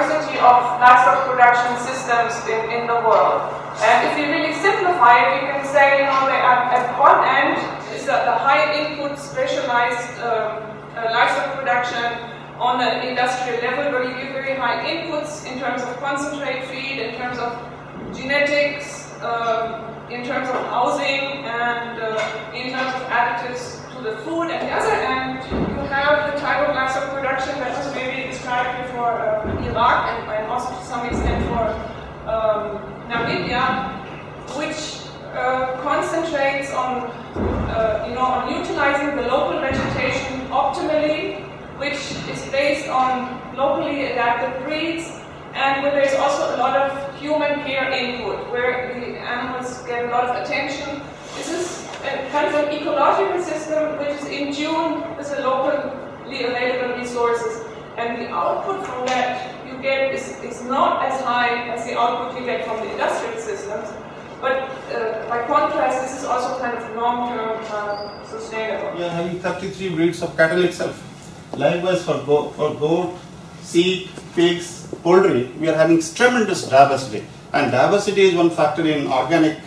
diversity of livestock production systems in the world. And if you really simplify it, you can say, you know, at one end is the high input specialized livestock production on an industrial level, where you give very high inputs in terms of concentrate feed, in terms of genetics, in terms of housing, and in terms of additives to the food. At the other end, you have the type of livestock production that was maybe described for Iraq and also to some extent for Namibia, which concentrates on on utilizing the local vegetation optimally, which is based on locally adapted breeds, and where there's also a lot of human care input, where the animals get a lot of attention. This is a kind of an ecological system which is in tune with the locally available resources, and the output from that you get is not as high as the output you get from the industrial systems, but by contrast, this is also kind of long-term sustainable. We are having 33 breeds of cattle itself. Likewise for goat, sheep, pigs, poultry, we are having tremendous diversity. And diversity is one factor in organic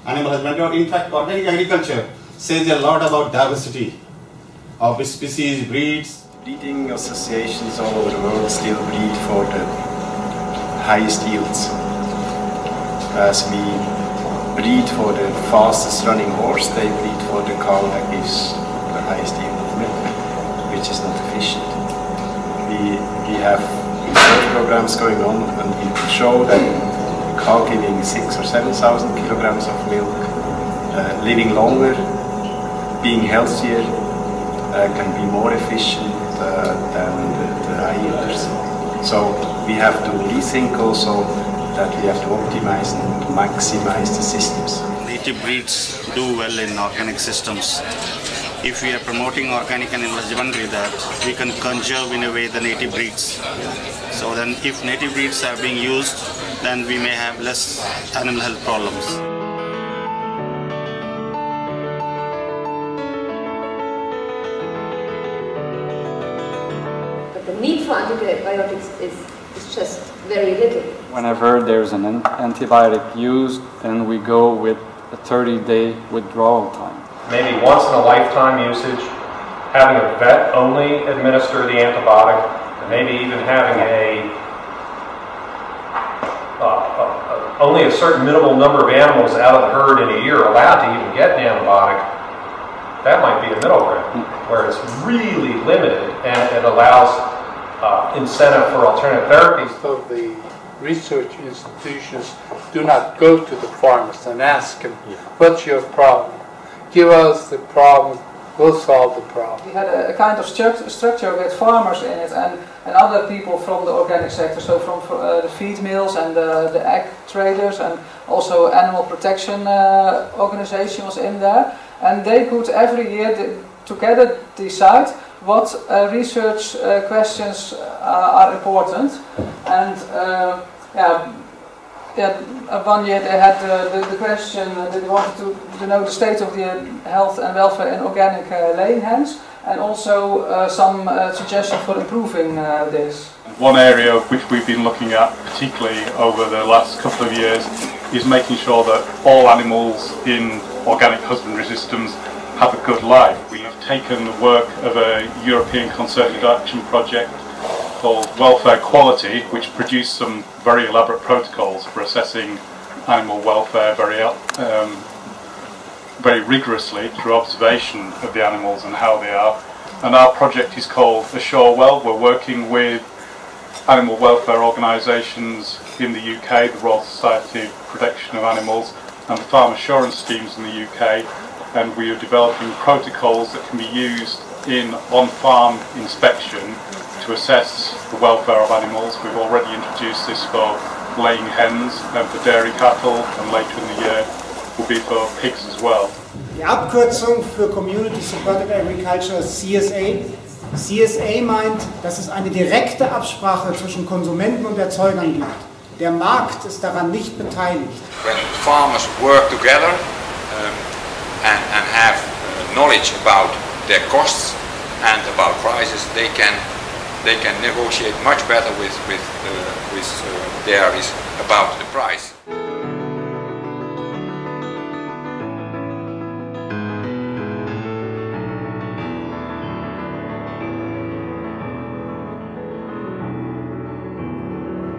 animal husbandry, or in fact organic agriculture says a lot about diversity of species, breeds. Breeding associations all over the world still breed for the highest yields. As we breed for the fastest running horse, they breed for the cow that gives the highest yield of milk, which is not efficient. We have research programs going on, and we can show that a cow giving 6,000 or 7,000 kilograms of milk, living longer, being healthier, can be more efficient than the high yielders. So we have to rethink also that we have to optimize and maximize the systems. Native breeds do well in organic systems. If we are promoting organic animal husbandry, that we can conserve in a way the native breeds. So then if native breeds are being used, then we may have less animal health problems. But the need for antibiotics is just very little. Whenever there's an antibiotic used, then we go with a 30-day withdrawal time. Maybe once in a lifetime usage, having a vet only administer the antibiotic, and maybe even having only a certain minimal number of animals out of the herd in a year allowed to even get an antibiotic. That might be a middle ground, where it's really limited and it allows incentive for alternative therapies. So the research institutions do not go to the farmers and ask them, what's your problem? Give us the problem, we'll solve the problem. We had a kind of structure with farmers in it and other people from the organic sector, so from the feed mills and the egg traders, and also animal protection organization was in there, and they could every year together decide what research questions are important. And one year they had the question, they wanted to know the state of the health and welfare in organic laying hens, and also some suggestions for improving this. One area which we've been looking at particularly over the last couple of years is making sure that all animals in organic husbandry systems have a good life. We've taken the work of a European concerted action project called Welfare Quality, which produced some very elaborate protocols for assessing animal welfare very rigorously through observation of the animals and how they are. And our project is called Assure Well. We're working with animal welfare organisations in the UK, the Royal Society for Protection of Animals, and the farm assurance schemes in the UK, and we are developing protocols that can be used in on-farm inspection to assess the welfare of animals. We've already introduced this for laying hens and for dairy cattle, and later in the year will be for pigs as well. Die Abkürzung für Community Supported Agriculture ist CSA. CSA meint, dass es eine direkte Absprache zwischen Konsumenten und Erzeugern gibt. Der Markt ist daran nicht beteiligt. When farmers work together and have knowledge about their costs and about prices, they can they can negotiate much better with dairies about the price.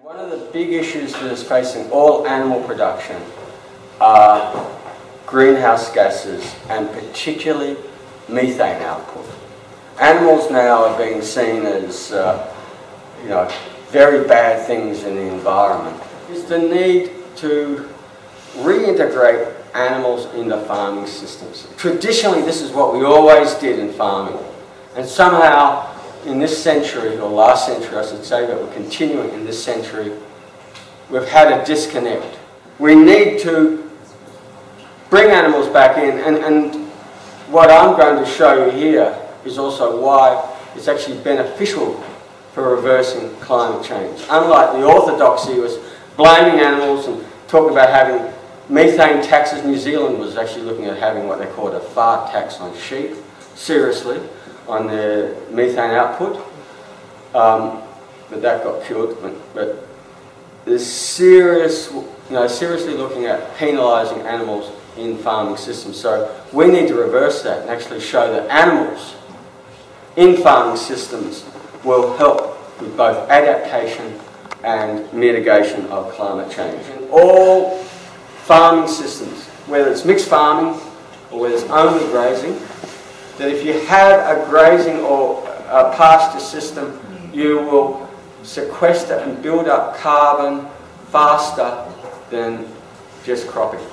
One of the big issues that is facing all animal production are greenhouse gases and particularly methane output. Animals now are being seen as very bad things in the environment. It's the need to reintegrate animals into farming systems. Traditionally, this is what we always did in farming. And somehow, in this century, or last century I should say, but we're continuing in this century, we've had a disconnect. We need to bring animals back in, and what I'm going to show you here is also why it's actually beneficial for reversing climate change. Unlike the orthodoxy was blaming animals and talking about having methane taxes, New Zealand was actually looking at having what they called a fart tax on sheep, seriously, on their methane output. But that got killed. But there's seriously looking at penalising animals in farming systems. So we need to reverse that and actually show that animals in farming systems will help with both adaptation and mitigation of climate change. In all farming systems, whether it's mixed farming or whether it's only grazing, that if you have a grazing or a pasture system, you will sequester and build up carbon faster than just cropping.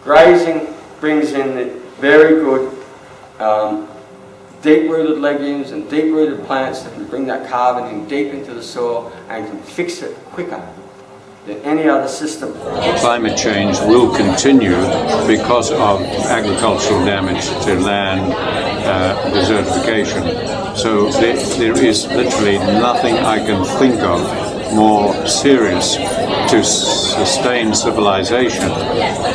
Grazing brings in very good deep-rooted legumes and deep-rooted plants that can bring that carbon in deep into the soil and can fix it quicker than any other system. Climate change will continue because of agricultural damage to land, desertification. So there is literally nothing I can think of more serious to sustain civilization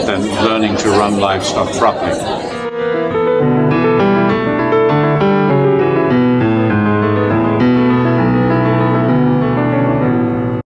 than learning to run livestock properly.